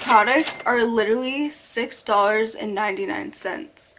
products are literally $6.99.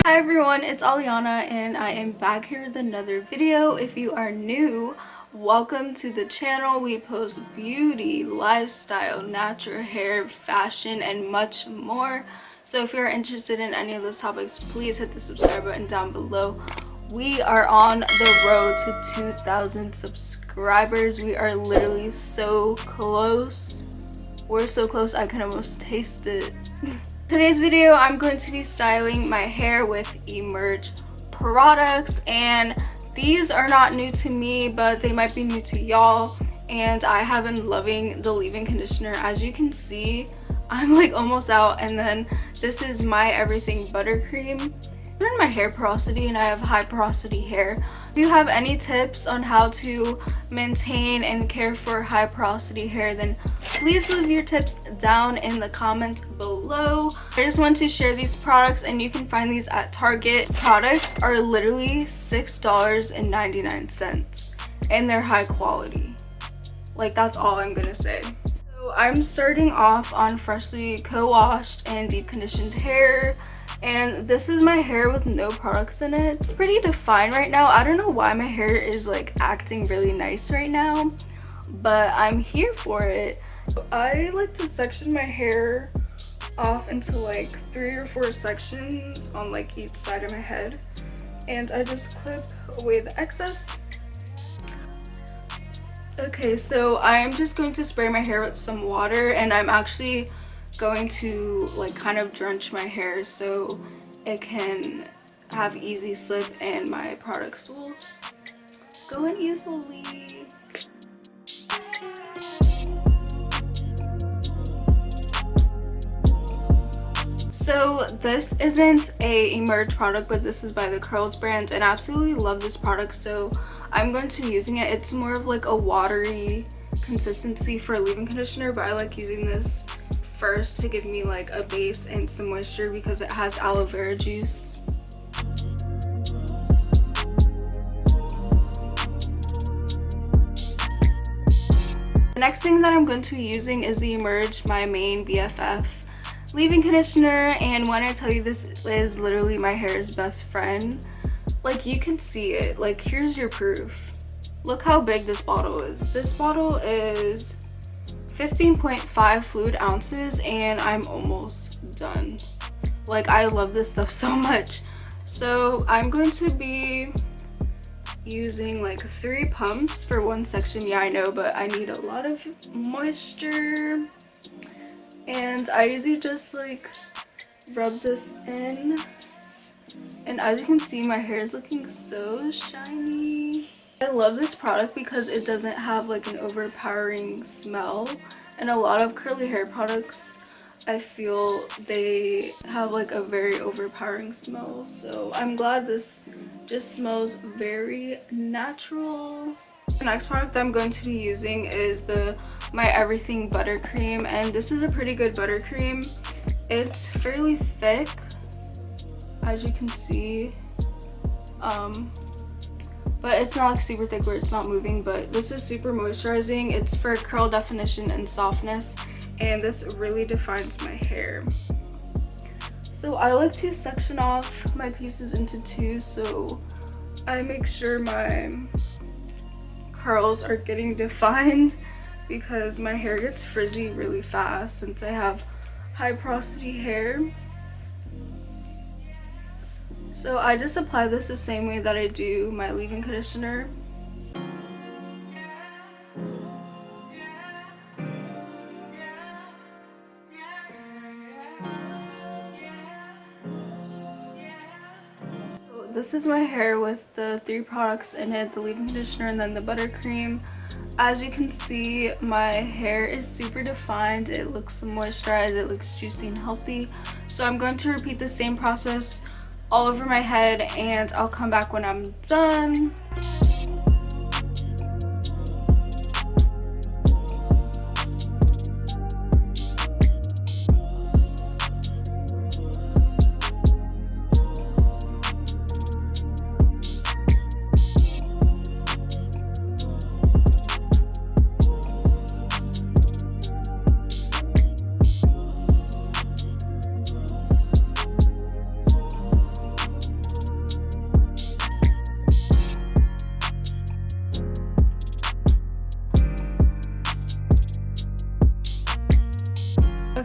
Hi everyone, it's Aliana and I am back here with another video. If you are new, welcome to the channel. We post beauty, lifestyle, natural hair, fashion, and much more. So if you're interested in any of those topics, please hit the subscribe button down below. We are on the road to 2,000 subscribers. We are literally so close. We're so close, I can almost taste it. Today's video, I'm going to be styling my hair with Emerge products, and these are not new to me, but they might be new to y'all. And I have been loving the leave-in conditioner. As you can see, I'm like almost out. And then this is My Everything Buttercream. I'm in my hair porosity and I have high porosity hair. If you have any tips on how to maintain and care for high porosity hair, then please leave your tips down in the comments below. I just want to share these products, and you can find these at Target. Products are literally $6.99 and they're high quality. Like, that's all I'm gonna say. So I'm starting off on freshly co-washed and deep conditioned hair. And this is my hair with no products in it. It's pretty defined right now. I don't know why my hair is like acting really nice right now, but I'm here for it. I like to section my hair off into like 3 or 4 sections on like each side of my head, and I just clip away the excess. Okay, so I'm just going to spray my hair with some water, and I'm actually going to like kind of drench my hair so it can have easy slip and my products will go in easily. So this isn't a Emerge product, but this is by the Curls brand, and I absolutely love this product, so I'm going to be using it. It's more of like a watery consistency for a leave-in conditioner, but I like using this first to give me like a base and some moisture because it has aloe vera juice. The next thing that I'm going to be using is the Emerge My Main BFF leave-in conditioner, and when I tell you this is literally my hair's best friend, like you can see it. Like, here's your proof. Look how big this bottle is. This bottle is 15.5 fluid ounces and I'm almost done. Like, I love this stuff so much. So I'm going to be using like 3 pumps for 1 section. Yeah, I know, but I need a lot of moisture, and I usually just like rub this in, and as you can see, my hair is looking so shiny. I love this product because it doesn't have like an overpowering smell, and a lot of curly hair products, I feel they have like a very overpowering smell. So I'm glad this just smells very natural. The next product that I'm going to be using is the My Everything Buttercream, and this is a pretty good buttercream. It's fairly thick, as you can see. But it's not like super thick where it's not moving, but this is super moisturizing. It's for curl definition and softness, and this really defines my hair. So I like to section off my pieces into 2, so I make sure my curls are getting defined, because my hair gets frizzy really fast since I have high porosity hair. So I just apply this the same way that I do my leave-in conditioner. So this is my hair with the 3 products in it, the leave-in conditioner and then the buttercream. As you can see, my hair is super defined. It looks moisturized, it looks juicy and healthy. So I'm going to repeat the same process all over my head, and I'll come back when I'm done.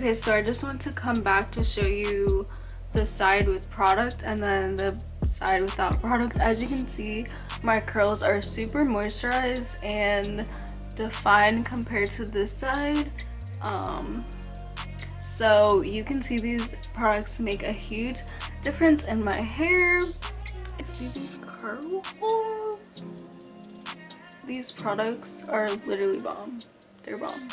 Okay, so I just want to come back to show you the side with product and then the side without product. As you can see, my curls are super moisturized and defined compared to this side. So you can see these products make a huge difference in my hair. See these curls? These products are literally bomb. They're bomb.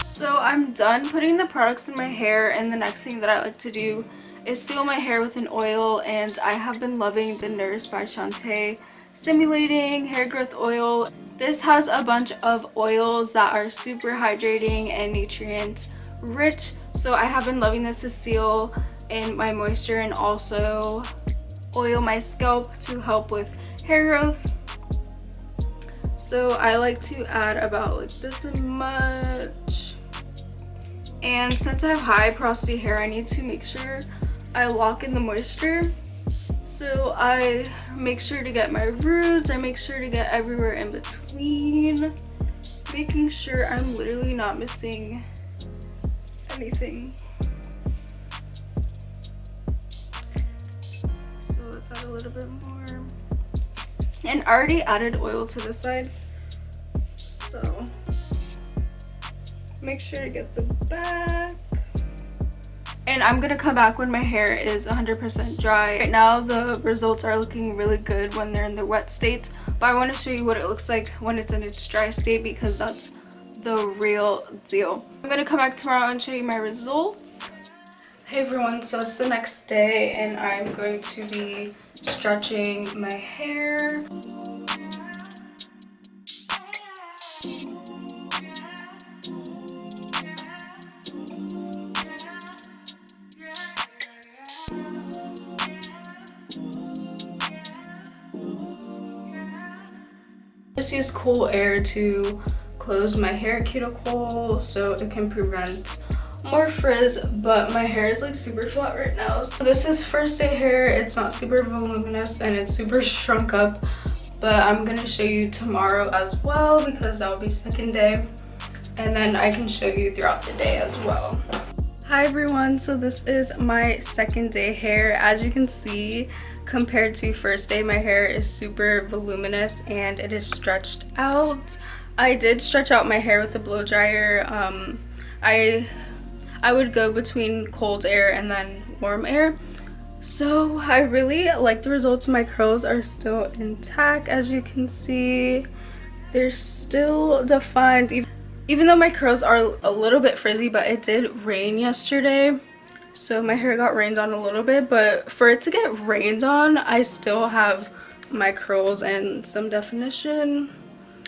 So I'm done putting the products in my hair, and the next thing that I like to do is seal my hair with an oil, and I have been loving the Nurse by Shantae Stimulating Hair Growth Oil. This has a bunch of oils that are super hydrating and nutrient rich, so I have been loving this to seal in my moisture and also oil my scalp to help with hair growth. So I like to add about like this much. And since I have high porosity hair, I need to make sure I lock in the moisture. So I make sure to get my roots, I make sure to get everywhere in between, making sure I'm literally not missing anything. So let's add a little bit more. And I already added oil to this side, so make sure to get the back. And I'm gonna come back when my hair is 100% dry. Right now the results are looking really good when they're in the wet state, but I want to show you what it looks like when it's in its dry state, because that's the real deal. I'm gonna come back tomorrow and show you my results. Hey everyone, so it's the next day and I'm going to be stretching my hair. Just use cool air to close my hair cuticle so it can prevent more frizz, but my hair is like super flat right now. So this is first day hair. It's not super voluminous and it's super shrunk up, but I'm gonna show you tomorrow as well because that'll be second day, and then I can show you throughout the day as well. Hi everyone, so this is my second day hair. As you can see, compared to first day, my hair is super voluminous and it is stretched out. I did stretch out my hair with a blow dryer. I would go between cold air and then warm air. So I really like the results. My curls are still intact. As you can see, they're still defined. Even though my curls are a little bit frizzy, but it did rain yesterday, so my hair got rained on a little bit, but for it to get rained on, I still have my curls and some definition.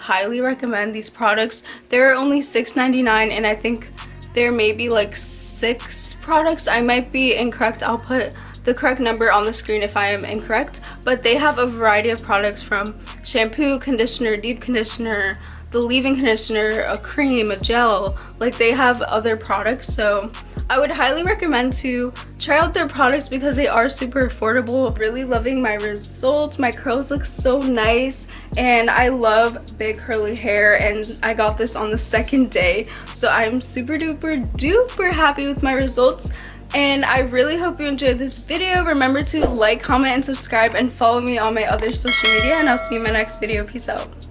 Highly recommend these products. They're only $6.99 and I think there may be like 6 products. I might be incorrect. I'll put the correct number on the screen if I am incorrect, but they have a variety of products from shampoo, conditioner, deep conditioner, the leave-in conditioner, a cream, a gel. Like, they have other products, so I would highly recommend to try out their products because they are super affordable. Really loving my results. My curls look so nice and I love big curly hair, and I got this on the second day, so I'm super duper happy with my results. And I really hope you enjoyed this video. Remember to like, comment, and subscribe, and follow me on my other social media, and I'll see you in my next video. Peace out.